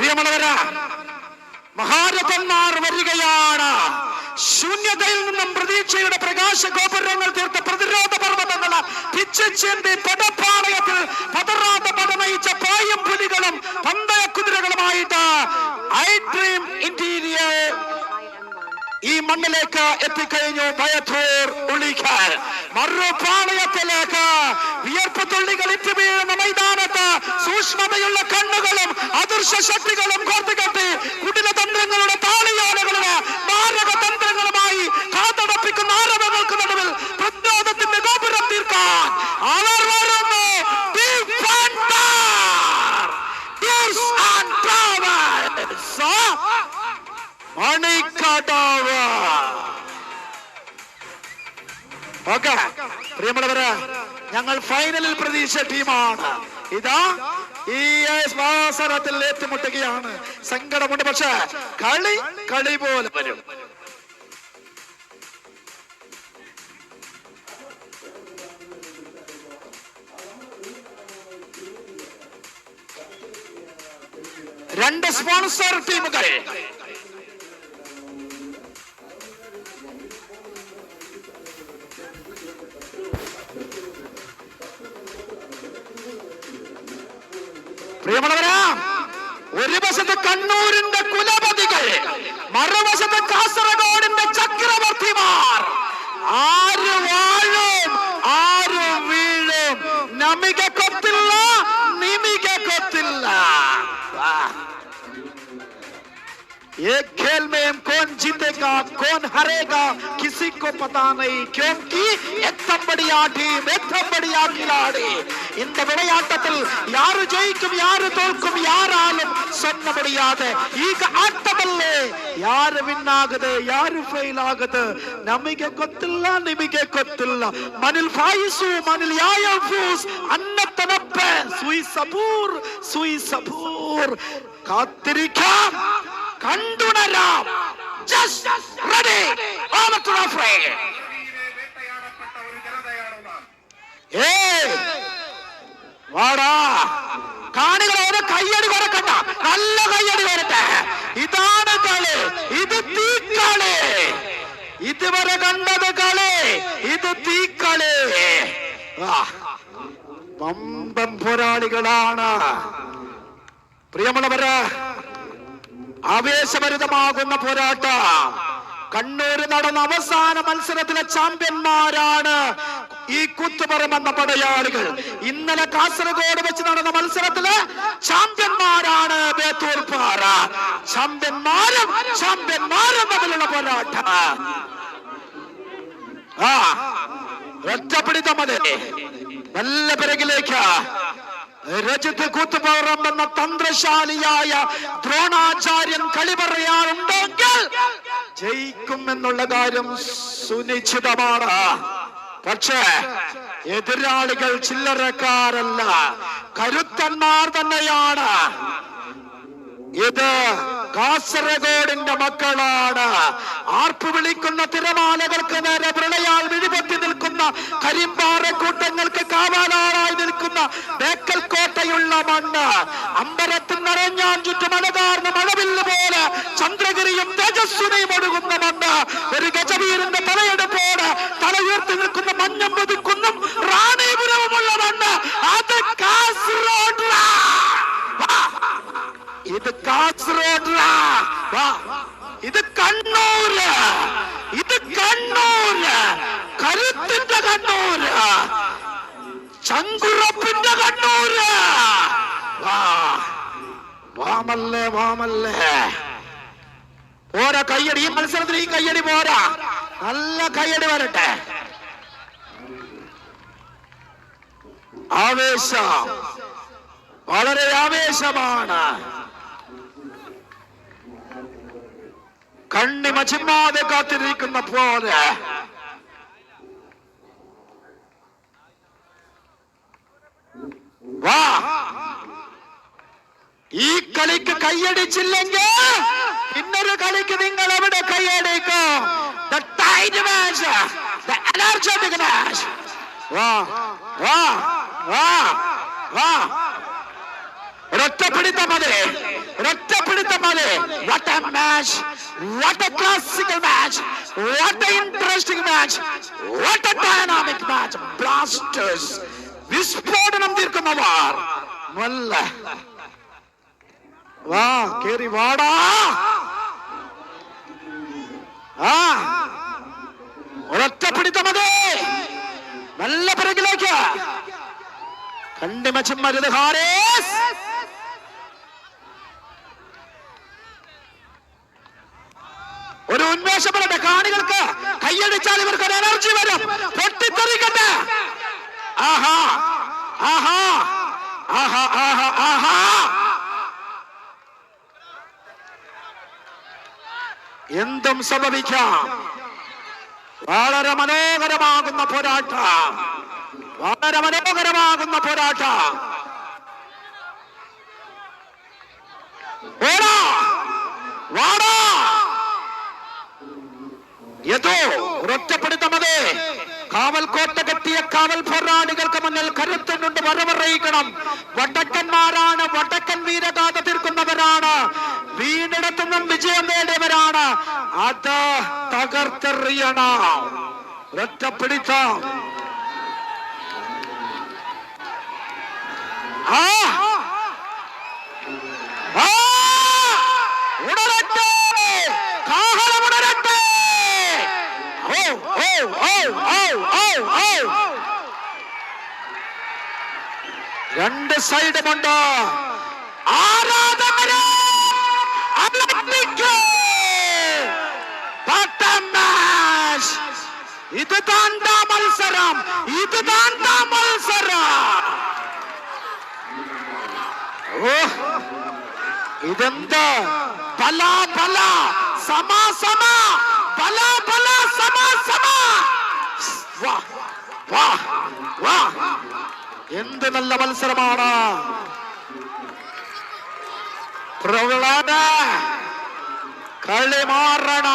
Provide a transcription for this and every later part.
പ്രിയമുള്ളവരാ, മഹാരഥന്മാർ വരികയാണ്. ശൂന്യതയിൽ നിന്നും പ്രതീക്ഷയുടെ പ്രകാശ ഗോപുരങ്ങൾ തീർത്ത പ്രതിരോധ പർവ്വതങ്ങൾ പിച്ചേന്തി പടപ്പാളയത്തിൽ പതറാതെ പടനയിച്ച പായും പുലികളും പന്തയ കുതിരകളുമായിട്ട് ഐ ഡ്രീം ഇന്റീരിയർ ഈ മണ്ണിലേക്ക് എത്തിക്കഴിഞ്ഞു. ഭയത്തൂർ ഉളിക്കൽ മറുപാളയത്തിലേക്ക് വിയർപ്പ് തുള്ളികൾ ഇറ്റു വീഴുന്ന മൈതാനത്ത് സൂക്ഷ്മതയുള്ള കണ്ണുകളും അദൃശ്യ ശക്തികളും കോർത്തുകെട്ടി കുടിലതന്ത്രങ്ങളുടെ താളിയോലകളില് മാരക തന്ത്രങ്ങളുമായി കാതടപ്പിക്കുന്ന ആരവങ്ങൾക്ക് നടുവിൽ പ്രതിരോധത്തിന്റെ ഗോപുരം തീർക്കാൻ അവർ വരുന്നു. മണിക്കടവ്. ഓക്കെ പ്രിയമുള്ളവര്, ഞങ്ങൾ ഫൈനലിൽ പ്രതീക്ഷിച്ച ടീമാണ്. ഇതാ ഈ അവസരത്തിൽ ഏറ്റുമുട്ടുകയാണ്. സങ്കടമുണ്ട്, പക്ഷെ കളി പോലെ വരും. രണ്ട് സ്പോൺസർ ടീമുകൾ പ്രിയമുള്ളവരാ, ഒരു വശത്ത് കണ്ണൂരിന്റെ കുലപതികൾ, മറുവശത്ത് കാസർഗോഡിന്റെ ചക്രവർത്തിമാർ. ആര് വാഴും ആര് വീഴും, നമിക കൊത്തില്ല നിമിക കൊത്തില്ല. एक खेल में कौन जीतेगा कौन हारेगा किसी को पता नहीं, क्योंकि एकदम बढ़िया टीम एकदम बढ़िया खिलाड़ी. இந்த விளையாட்டத்தில் யாரு ஜெயிக்கும் யாரு தோற்கும் யாராலும் சொல்ல முடியாது. ಈಗ ಆಟದಲ್ಲೇ ಯಾರು ವಿನ್ ಆಗದೆ ಯಾರು ಫೇಲ್ ಆಗದೆ ನಮಗೆ ಗೊತ್ತಿಲ್ಲ ನಿಮಗೆ ಗೊತ್ತಿಲ್ಲ. ಮನಿಲ್ ಫಾಯಿಸು ಮನಿಲ್ ಯಾಯಂ ಫೂಸ್ ಅನ್ನತನಪ್ಪೆ സുയി സബൂർ കാത്തിരിക്കാം, കണ്ടുണരാം. ജസ്റ്റ് റെഡി ഓൺ ടു റഫേ. വാടാ കാണികളോട് കയ്യടി വരക്കണ്ട, നല്ല കയ്യടി വരട്ടെ. ഇതാണ് കളി, ഇത് തീക്കളി. ഇതുവരെ കണ്ടത് കളി, ഇത് തീക്കളി. വമ്പൻ പോരാളികളാണ് പ്രിയമുള്ളവര്. ആവേശഭരിതമാകുന്ന പോരാട്ടം. കണ്ണൂർ നടന്ന അവസാന മത്സരത്തിലെ ചാമ്പ്യന്മാരാണ് ഈ കൂത്തുപറമ്പ് എന്ന പടയാളികൾ. ഇന്നലെ കാസർഗോഡ് വെച്ച് നടന്ന മത്സരത്തിലെ ചാമ്പ്യന്മാരാണ് ബേത്തൂർപ്പാറ. ചാമ്പ്യന്മാരും തമ്മിലുള്ള പോരാട്ടം. ഒറ്റപ്പിടിത്തം മതി. നല്ല പിറകിലേക്ക് രജിത് കൂത്തുപറമ്പ് എന്ന തന്ത്രശാലിയായ ദ്രോണാചാര്യൻ കളി പറയാറുണ്ടെങ്കിൽ ജയിക്കുമെന്നുള്ള കാര്യം സുനിശ്ചിതമാണ്. പക്ഷേ എതിരാളികൾ ചില്ലറക്കാരല്ല, കരുത്തന്മാർ തന്നെയാണ്. ഇത് കാസർഗോഡിന്റെ മക്കളാണ്. ആർപ്പു വിളിക്കുന്ന തിരമാലകൾക്ക് നേരെ പ്രളയാൽ വിഴിപൊത്തി നിൽക്കുന്ന കരിമ്പാറക്കൂട്ടങ്ങൾക്ക് കാവലാളായി നിൽക്കുന്ന ബേക്കൽ കോട്ടയുള്ള മണ്ണ്. അമ്പരത്തിൽ നിറഞ്ഞാൻ ചുറ്റും അലകാർന്ന മഴവില്ല് പോലെ ചന്ദ്രഗിരിയും തേജസ്വിനിയും ഒഴുകുന്ന മണ്ണ്. ഒരു ഗജവീരന്റെ തലയെടുപ്പോട് തലയുയർത്തി നിൽക്കുന്ന മഞ്ഞം പുതുക്കുന്നും റാണിപുരവുമുള്ള മണ്ണ്. അത് കാസർഗോഡ്. ഇത് കാസർഗോഡ്, ഇത് കണ്ണൂര്, ഇത് കണ്ണൂര്, കരുത്തിന്റെ കണ്ണൂര്, ചങ്കുറപ്പിന്റെ കണ്ണൂര്. വാമല്ലേ പോരാ കയ്യടി. ഈ മത്സരത്തിൽ ഈ കയ്യടി പോരാ, നല്ല കയ്യടി വരട്ടെ. ആവേശം, വളരെ ആവേശമാണ്. കണ്ണിമ ചിമ്മാതെ കാത്തിരിക്കുന്ന പോലെ വാ. ഈ കളിക്ക് കൈയടിച്ചില്ലെങ്കിൽ പിന്നൊരു കളിക്ക് നിങ്ങൾ എവിടെ കൈയടിക്കും? The tight match, the energetic match. വാ വാ വാ വാ. ഒരൊറ്റപ്പിടിത്തം മതി. ഒറ്റപ്പിടുത്തം മതി. What a match, what a classical match, what a interesting match, what a dynamic match. Blasters വിസ്ഫോടനം തീർക്കുന്നവർ. നല്ല വാ കേറി വാടാ. ഒരൊറ്റപ്പിടുത്തം മതി. നല്ല പിറകിലേക്ക് കണ്ടിമച്ചും മരുത് ഹാരിസ്. ഒരു ഉന്മേഷപ്പെടട്ടെ കാണികൾക്ക്. കൈയടിച്ചാൽ ഇവർക്ക് ഒരു എനർജി വരും. പൊട്ടിത്തെറിക്കട്ടെ. ആഹാ ആഹാ ആഹാ ആഹാ ആഹാ. എന്തും സംഭവിക്കാം. വളരെ മനോഹരമാകുന്ന പോരാട്ടം, വളരെ മനോഹരമാകുന്ന പോരാട്ടം. ഓടാ വാടാ. ഏതോ ഒരൊറ്റപ്പെടുത്തം മതി. കാവൽ കോട്ട കെട്ടിയ കാവൽ പോരാളികൾക്ക് മുന്നിൽ കരുത്തുന്നുണ്ട്. വരവറിയിക്കണം. വടക്കന്മാരാണ്, വടക്കൻ വീരഗാഥ തീർക്കുന്നവരാണ്, വീണ്ടെടുത്തും വിജയം നേടിയവരാണ്. അത് തകർത്തെറിയണം. ഒരൊറ്റപ്പിടുത്തം. ഉണരട്ടെ, കാഹളം ഉണരട്ടെ. രണ്ട് സൈഡുമുണ്ട്. ആരാധകരെ ഇത് താണ്ടാ മത്സരം, ഇത് താണ്ടാ മത്സരം. ഇതെന്ത് പല പല സമ സമ പല പല സമ സമ. വാ വാ വാ. എന്ത് നല്ല മത്സരമാണ്. പ്രവളന കളി മാറണ,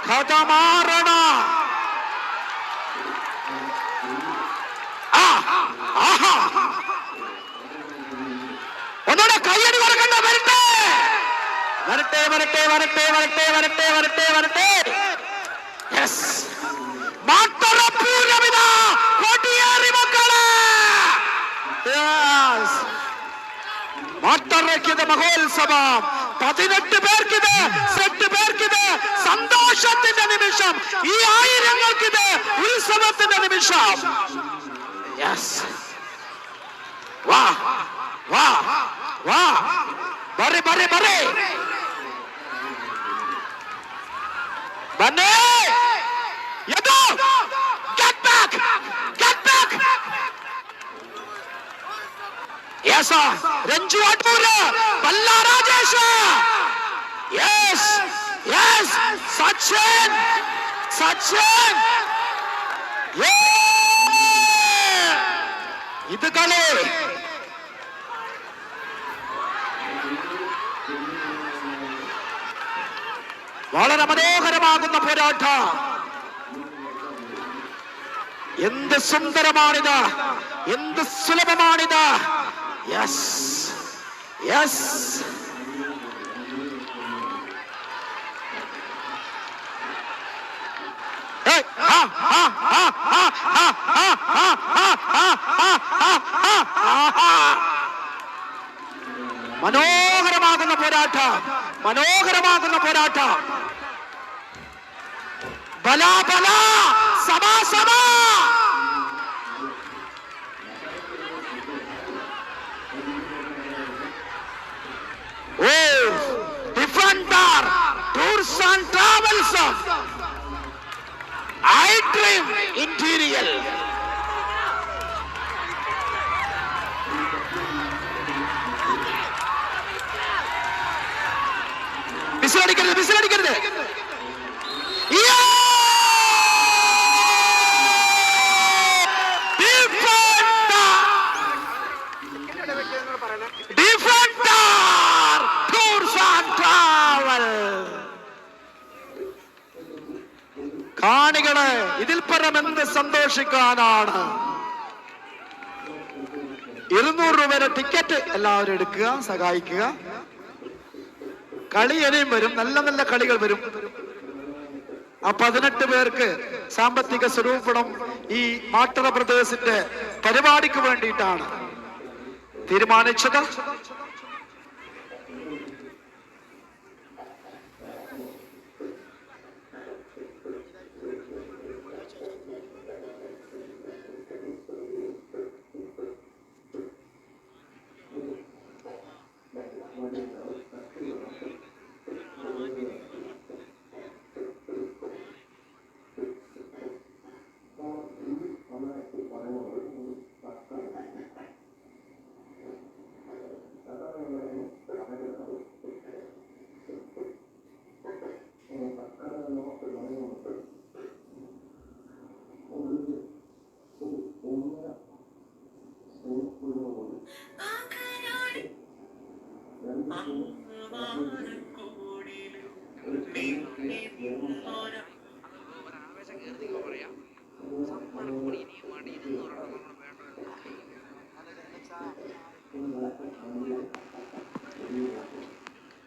കഥ മാറണ. ഒന്നുകൂടെ കയ്യടി കൊടുക്കണ്ട. വരട്ടെ വരട്ടെ വരട്ടെ വരട്ടെ വരട്ടെ വരട്ടെ വരട്ടെ വരട്ടെ. മാട്ടറപ്പൂരമിത കൊടിയേറി മക്കളെ. മാട്ടറയ്ക്കിത് മഹോത്സവം. 18 പേർക്കിത്, 8 പേർക്കിത് സന്തോഷത്തിന്റെ നിമിഷം. ഈ ആയിരങ്ങൾക്കിത് ഉത്സവത്തിന്റെ നിമിഷം. വാ വാ വാ. ബറി ബറി ബറി ബന്നെ. Yadu get back, get back. Yes Ranju Adoor, പല്ല രാജേഷ്. Yes yes Sachin, Sachin. ഇത് കളി. വളരെ മനോഹരമാകുന്ന പോരാട്ടം. എന്ത് സുന്ദരമാണിത്, എന്ത് സുലഭമാണിത്. Yes yes. മനോഹരമാകുന്ന പോരാട്ടം, മനോഹരമാകുന്ന പോരാട്ടം. ബല ബല സമ സമ. Defender tours and travels, I dream interior. വിസിലടിക്കരുത്, വിസിലടിക്കരുത്. കാണികളെ ഇതിൽ പരമെന്ത് സന്തോഷിക്കാനാണ്. 200 രൂപയുടെ ടിക്കറ്റ് എല്ലാവരും എടുക്കുക, സഹായിക്കുക. കളി ഇനിയും വരും, നല്ല നല്ല കളികൾ വരും. ആ 18 പേർക്ക് സാമ്പത്തിക സ്വരൂപണം ഈ മാട്ടറ ബ്രദേഴ്സിന്റെ പരിപാടിക്ക് വേണ്ടിയിട്ടാണ് തീരുമാനിച്ചത്.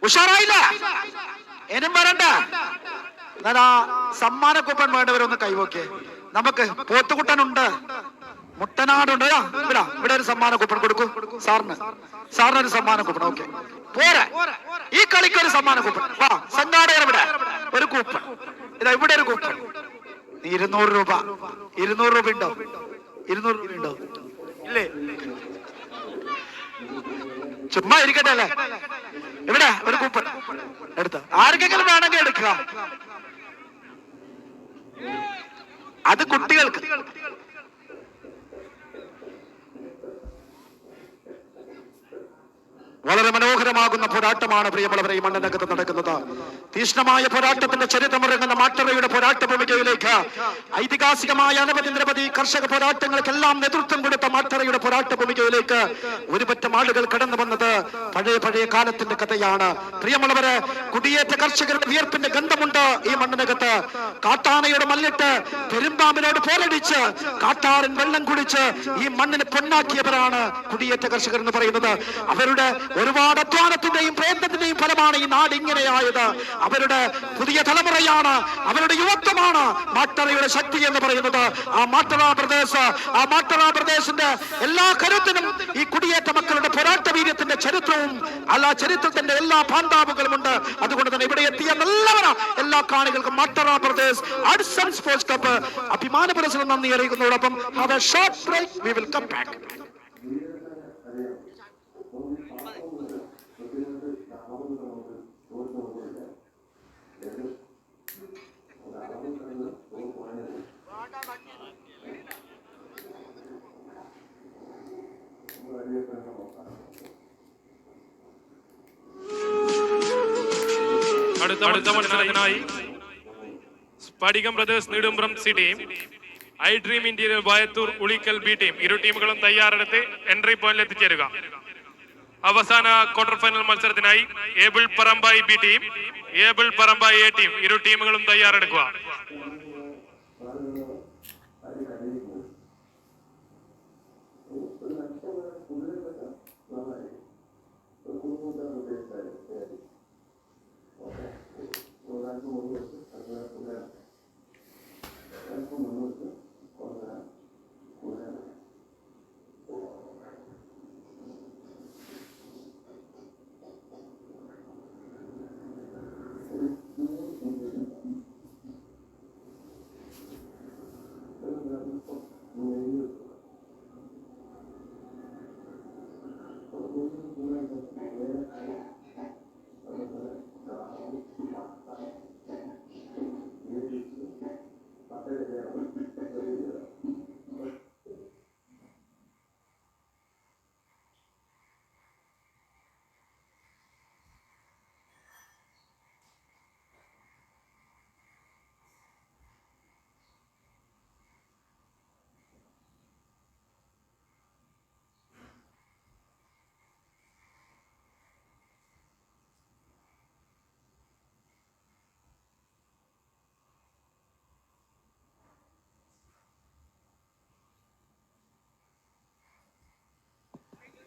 ഉഷാറായില്ല, ഇനും വരണ്ട. എന്നാൽ ആ സമ്മാന കൂപ്പൺ വേണ്ടവരൊന്ന് കൈവോക്കേ. നമുക്ക് പോത്തുകുട്ടനുണ്ട്, മുട്ടനാടുണ്ട്. ഇവിടെ ഒരു സമ്മാന കൂപ്പൺ കൊടുക്കൂ സാറിനൊരു സമ്മാന കൂപ്പൺ. ഓക്കെ, പോരെ, ഈ കളിക്ക് ഒരു സമ്മാന കൂപ്പൺ. വാ സംഘാടകർ, ഇവിടെ ഒരു കൂപ്പൺ. ഇതാ ഇവിടെ ഒരു കൂപ്പൺ. 200 രൂപ. 200 രൂപ ഉണ്ടോ? 200 രൂപ ഉണ്ടോ? ഇല്ലേ? ചുമ്മാ ഇരിക്കട്ടെ അല്ലേ? ഇവിടെ ഒരു കൂപ്പൺ എടുത്ത ആർക്കെങ്കിലും വേണമെങ്കിൽ എടുക്കുക. അത് കുട്ടികൾക്ക്. വളരെ മനോഹരമാകുന്ന പോരാട്ടമാണ് പ്രിയമുള്ളവരെ ഈ മണ്ണിനകത്ത് നടക്കുന്നത്. തീഷ്ണമായ പോരാട്ടത്തിന്റെ ചരിത്രമിറങ്ങുന്ന മാട്ടറയുടെ പോരാട്ട ഭൂമികയിലേക്ക് ഐതിഹാസികമായ നിരവധി കർഷക പോരാട്ടങ്ങൾക്കെല്ലാം നേതൃത്വം കൊടുത്ത മാട്ടറയുടെ പോരാട്ട ഭൂമികയിലേക്ക് ഒരുപറ്റം ആളുകൾ കടന്നു വന്നത് പഴയ കാലത്തിന്റെ കഥയാണ്. പ്രിയമുള്ളവരെ, കുടിയേറ്റ കർഷകരുടെ വിയർപ്പിന്റെ ഗന്ധമുണ്ട് ഈ മണ്ണിനകത്ത്. കാട്ടാനയുടെ മല്ലിട്ട് പെരുമ്പാമ്പിനോട് പോരടിച്ച് കാട്ടാറൻ വെള്ളം കുടിച്ച് ഈ മണ്ണിനെ പൊന്നാക്കിയവരാണ് കുടിയേറ്റ കർഷകർ എന്ന് പറയുന്നത്. അവരുടെ ഒരുപാട് അധ്വാനത്തിന്റെയും പ്രയത്നത്തിന്റെയും ഫലമാണ് ഈ നാട് ഇങ്ങനെയായത്. അവരുടെ പുതിയ തലമുറയാണ്, അവരുടെ യുവത്വമാണ് മാട്ടറയുടെ ശക്തി എന്ന് പറയുന്നത്. ആ മാട്ടറ പ്രദേശിന്റെ എല്ലാ കരുത്തിനും ഈ കുടിയേറ്റ മക്കളുടെ പോരാട്ട വീര്യത്തിന്റെ ചരിത്രവും ചരിത്രത്തിന്റെ എല്ലാ പാണ്ഡാവുകളും ഉണ്ട്. അതുകൊണ്ട് തന്നെ ഇവിടെ എത്തിയ എല്ലാ കാണികൾക്കും മാട്ടറ പ്രദേശ് ആർട്സ് ആൻഡ് സ്പോർട്സ് ക്ലബ്ബ് അഭിമാന പുരസ്സരം നന്ദി അറിയിക്കുന്നതോടൊപ്പം have a short break, we will come back. അടുത്ത മത്സരത്തിനായി Sphadikam brothers Nedumpram C team, I dream interior Vayathur Ulikkal B team, ഇരു ടീമുകളും തയ്യാറെടുത്ത് എൻട്രി പോയിന്റിൽ എത്തിച്ചേരുക. അവസാന ക്വാർട്ടർ ഫൈനൽ മത്സരത്തിനായി able Parambayi B team, able Parambayi A team, ഇരു ടീമുകളും തയ്യാറെടുക്കുക.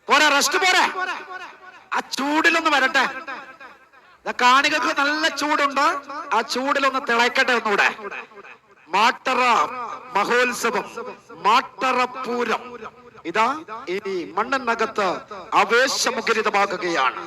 പോരാ, റെസ്റ്റ് പോരാ, ആ ചൂടിലൊന്ന് വരട്ടെ. കാണികൾക്ക് നല്ല ചൂടുണ്ട്. ആ ചൂടിലൊന്ന് തിളക്കട്ടെ ഒന്നുകൂടെ. മാട്ടറ മഹോത്സവം, മാട്ടറ പൂരം ഇതാ ഇനി മണ്ണിനകത്ത് ആവേശമുഖരിതമാകുകയാണ്.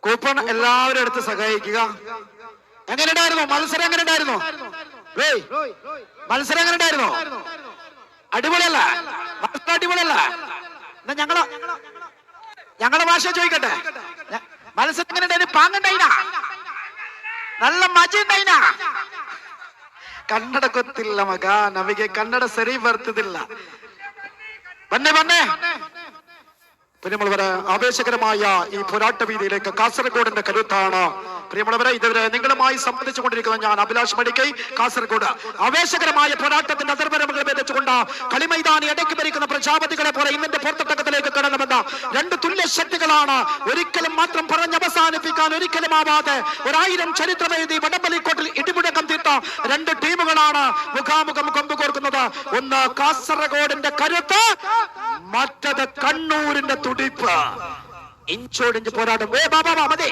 കൂപ്പൺ എല്ലാവരും എടുത്ത് സഹായിക്കുക. എങ്ങനെയുണ്ടായിരുന്നു മത്സരം? എങ്ങനെയുണ്ടായിരുന്നു മത്സരം? എങ്ങനെയുണ്ടായിരുന്നു? അടിപൊളിയല്ല? മത്സരം അടിപൊളിയല്ല? എന്നാ ഞങ്ങളെ ഭാഷ ചോദിക്കട്ടെ, മത്സരം എങ്ങനെയുണ്ടായിരുന്നു? പാങ്ങുണ്ടായിന? നല്ല മജ ഉണ്ടായിന? കന്നഡ ಗೊತ್ತಿಲ್ಲ ಮಗ, ನಮಗೆ ಕನ್ನಡ ಸರಿ ಬರ್ತಿದ್ದಿಲ್ಲ. ಬನ್ನಿ പ്രിയമുള്ളവരെ, ആവേശകരമായ ഈ പോരാട്ട വീതിയിലേക്ക് കാസർഗോഡിന്റെ കരുത്താണ്. പ്രിയമുള്ളവരെ, ഇതുവരെ നിങ്ങളുമായി സംബന്ധിച്ചു കൊണ്ടിരിക്കുന്ന ഞാൻ അഭിലാഷ് മടിക്കൈ, കാസർഗോഡ്. ആവേശകരമായ പോരാട്ടത്തിന്റെ അതിർവരമ്പുകൾ ഭേദിച്ചുകൊണ്ട് കളിമൈതാനി ഇടയ്ക്ക് ഭരിക്കുന്ന പ്രജാപതികളെ പോലെ ഇന്നിന്റെ പുറത്തട്ടകത്തിലേക്ക് കടന്നുവെന്ന രണ്ട് തുല്യ ശക്തികളാണ്. ഒരിക്കലും മാത്രം പറഞ്ഞ് അവസാനിപ്പിക്കാൻ ഒരിക്കലും ആവാതെ 1000 ചരിത്രമെഴുതി വടംവലിക്കോട്ടിൽ ഇടിമുഴക്കം തീർത്ത രണ്ട് ടീമുകളാണ് മുഖാമുഖം കൊമ്പുകോർക്കുന്നത്. ഒന്ന് കാസർഗോഡിന്റെ കരുത്ത്, മറ്റത് കണ്ണൂരിന്റെ തുടിപ്പ്. ഇഞ്ചോടിഞ്ച് പോരാട്ടം. മതി.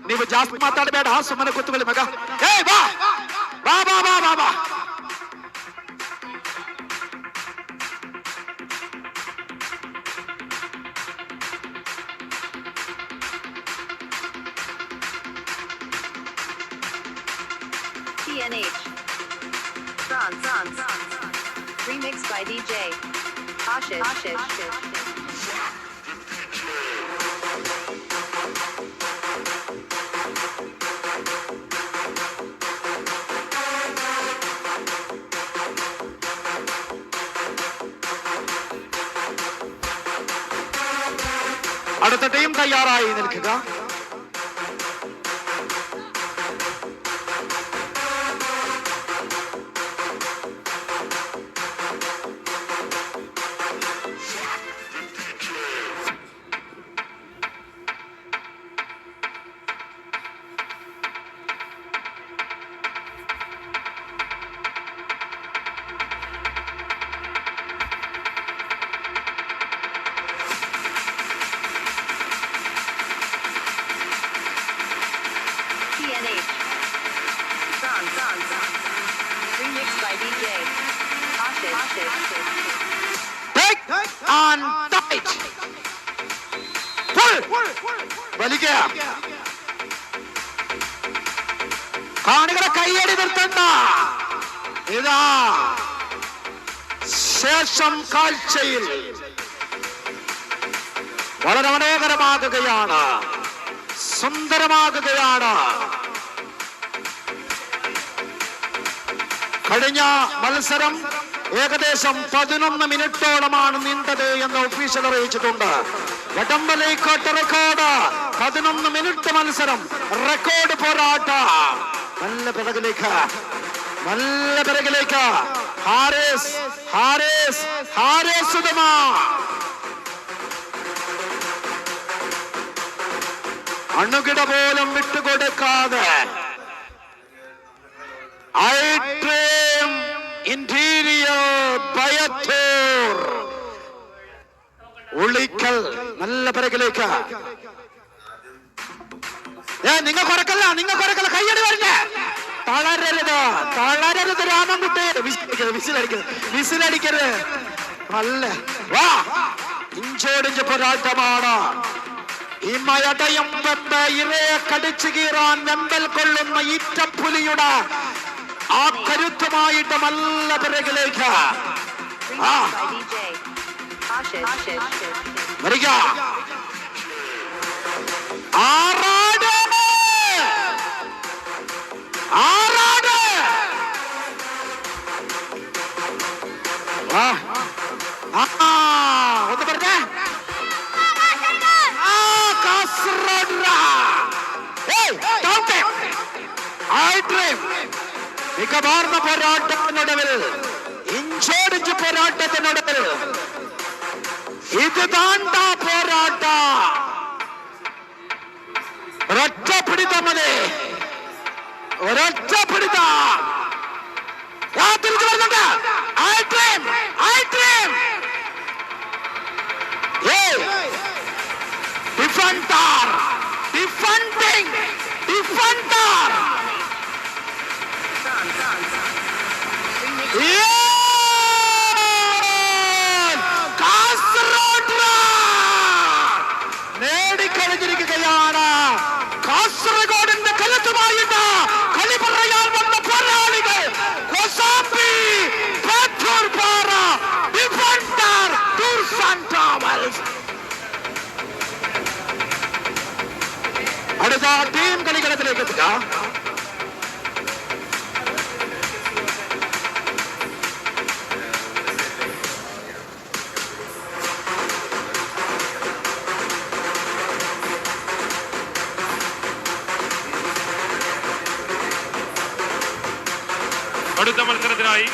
ನೀವು ಜಾಸ್ತಿ ಮಾತಾಡಬೇಡ, ಸುಮ್ಮನೆ ಕೂತ್ಕೊಳ್ಳಿ ಮಗ. ಬಾ. TNH France remixed by DJ Ashish. അടുത്ത ടീം തയ്യാറായി നിൽക്കുക. TNH France remixed by DJ Ashish. Take on tight. Pull. വലിക്കുക. കാണികളെ കൈയടി നിർത്തണ്ട. ഇതാ ശേഷം കാഴ്ചയിൽ വളരെ മനോഹരമാകുകയാണ്, സുന്ദരമാകുകയാണ്. കഴിഞ്ഞ മത്സരം ഏകദേശം 11 മിനിറ്റോളമാണ് നീണ്ടത് എന്ന് ഒഫീഷ്യൽ അറിയിച്ചിട്ടുണ്ട്. വടംവലിക്കോട്ട് റെക്കോർഡ് 11 മിനിറ്റ് മത്സരം, റെക്കോർഡ് പോരാട്ട. നല്ല പിറകിലേക്ക് ഹാരിസ് ഉദമ. അണുകിട പോലും വിട്ടുകൊടുക്കാതെ ഇന്റീരിയർ ബയത്തൂർ ഉളിക്കൽ. നല്ല പിറകിലേക്ക്. നിങ്ങൾ കുറക്കല്ല, കയ്യടി വരണ്ടേ? തളരരുത് രാമൻകുട്ടി. വിസിലടിക്കരുത്. നല്ല വാ. ഇഞ്ചോടിഞ്ച് പോരാട്ടമാണ്. ഈ മയടയും വെമ്പ് ഇരയെ കടിച്ചു കീറാൻ വെമ്പൽ കൊള്ളുന്ന ഈറ്റപ്പുലിയുടെ ആ കരുത്തുമായിട്ട് നല്ല പിറകിലേക്ക് വരിക. ഒന്ന് പറഞ്ഞേ. കാസർഗോഡ് മികവാർന്ന പോരാട്ടത്തിനൊടുവിൽ, ഇഞ്ചോടിഞ്ച് പോരാട്ടത്തിനൊടുവിൽ ഇത് താണ്ട പോരാട്ട. ഒരൊറ്റ പിടിത്തം മതി, ഒരൊറ്റ പിടിത്തം. തിരിച്ചു വരുന്നുണ്ട്. Defender, defending defender. നേടിക്കഴിഞ്ഞിരിക്കുകയാണ്. കാസർഗോഡിന്റെ കരുത്തുമായിട്ട് കളി പറയാൻ വന്ന പോരാളികൾ Kosambi, Pettoorpara, defender, tours travels. അടുത്ത ടീം കളിക്കളത്തിലേക്ക് എത്തുക. അടുത്ത മത്സരത്തിനായി